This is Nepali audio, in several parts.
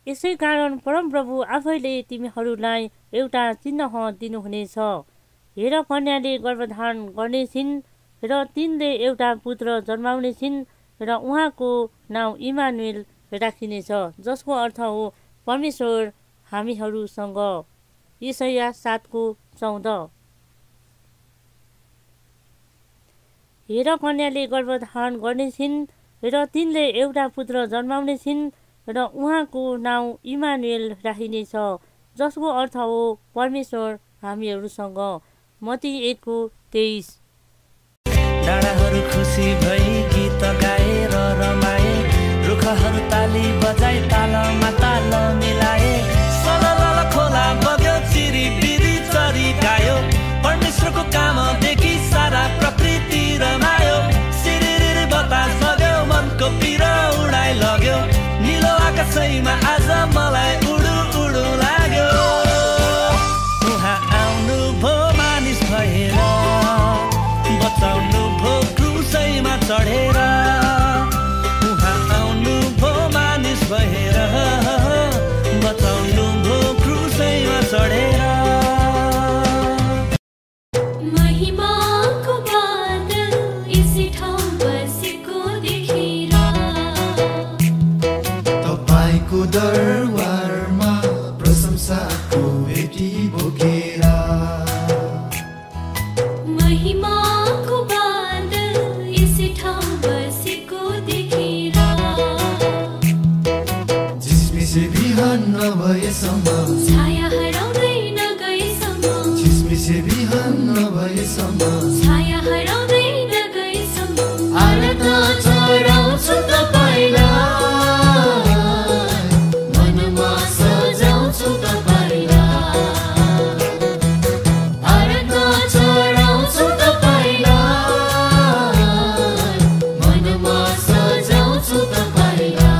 यसै कारण परमप्रभु आफैले तिमीहरूलाई एउटा चिन्ह दिनुहुनेछ। हेर, कन्याले गर्भधारण गर्नेछिन् र तिनले एउटा पुत्र जन्माउनेछिन् र उहाँको नाउँ इमानुएल राखिनेछ, जसको अर्थ हो परमेश्वर हामीहरूसँग। यशाया 7:14। हेर, कन्याले गर्भधारण गर्नेछिन् र तिनले एउटा पुत्र जन्माउनेछिन् र उहाँको नाउँ इमानुएल राखिनेछ, जसको अर्थ हो परमेश्वर हामीहरूसँग। मत्ती 1:23। डाँडाहरू खुसी भई गीत गाएर रमाए, रुखहरू ताली बजाई तालमा ताल मिलाए, सलल खोला बग्यो, चिरिबिरी चरी गायो, परमेश्वरको काम देखि सारा प्रकृति रमायो, सिरिरी बतास बग्यो, मनको पिरो उडाइ लग्यो, निलो आकाशैमा आज मलाई उडु उडु लाग्यो। उहाँ आउनु भो मानिस भएर, बचाउनु भो क्रुसैमा चढेर, उहाँ आउनु भो मानिस भएर, बचाउनु भो क्रुसैमा चढेर। महिमाको बादल यसै ठाउँ बसेको देखेर, तपाईँको दरबारमा प्रशंसाको भेटी बोकेर, महिमाको बादल यसै ठाउँ बसेको देखेर, झिसमिसे बिहान नभएसम्म, छाया हराउँदै नगएसम्म, झिसमिसे बिहान नभएसम्म, छाया हराउँदै नगएसम्म, आराधना चढाउँछु तपाईँलाई, मनमा सजाउँछु तपाईँलाई, आराधना चढाउँछु तपाईँलाई, मनमा सजाउँछु तपाईँलाई।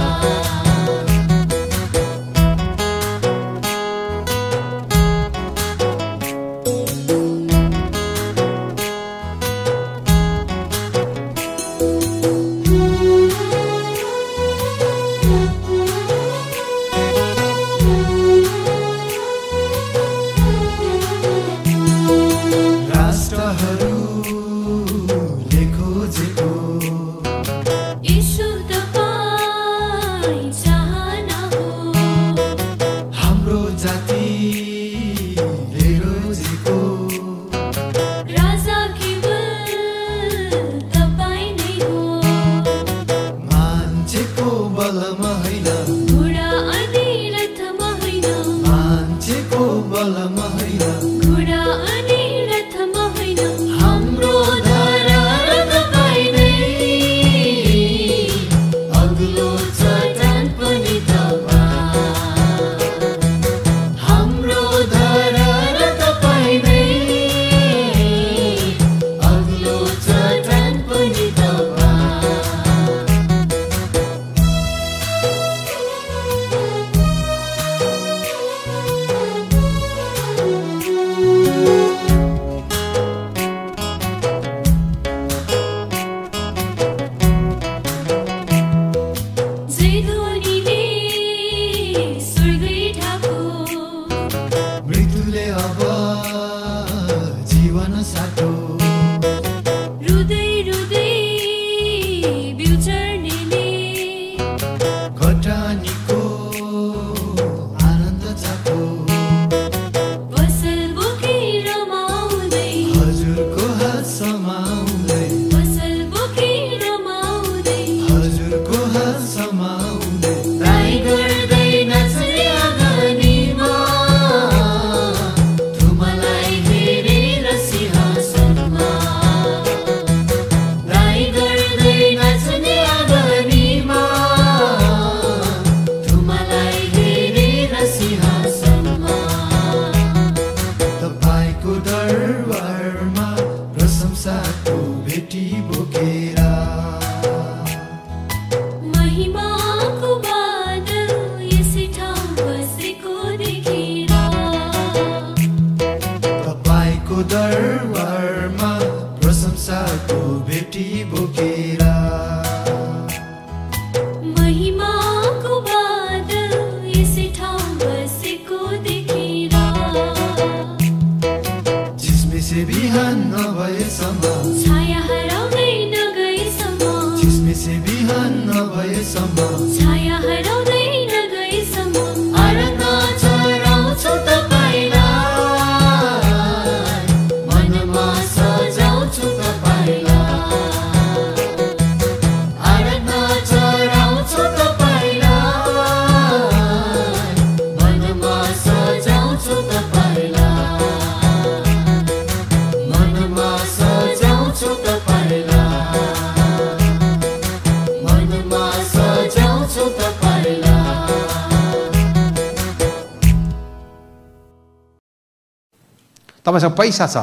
तपाईसँग पैसा छ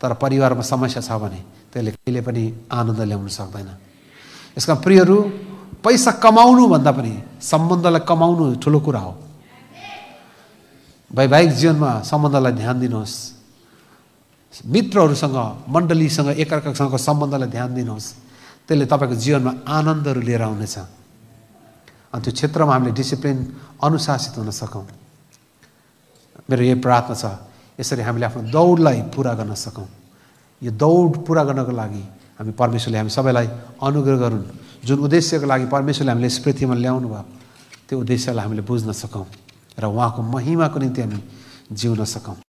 तर परिवारमा समस्या छ भने त्यसले कहिले पनि आनन्द ल्याउन सक्दैन। यसका प्रियहरू, पैसा कमाउनु भन्दा पनि सम्बन्धलाई कमाउनु ठुलो कुरा हो। वैवाहिक जीवनमा सम्बन्धलाई ध्यान दिनुहोस्। मित्रहरूसँग, मण्डलीसँग, एकअर्कासँगको सम्बन्धलाई ध्यान दिनुहोस्। त्यसले तपाईँको जीवनमा आनन्दहरू लिएर आउनेछ। अनि त्यो क्षेत्रमा हामीले डिसिप्लिन, अनुशासित हुन सकौँ। मेरो यही प्रार्थना छ, यसरी हामीले आफ्नो दौडलाई पुरा गर्न सकौँ। यो दौड पुरा गर्नको लागि हामी परमेश्वरले हामी सबैलाई अनुग्रह गरून्। जुन उद्देश्यको लागि परमेश्वरले हामीले यस पृथ्वीमा ल्याउनु भयो त्यो उद्देश्यलाई हामीले बुझ्न सकौँ र उहाँको महिमाको निम्ति हामी जिउन सकौँ।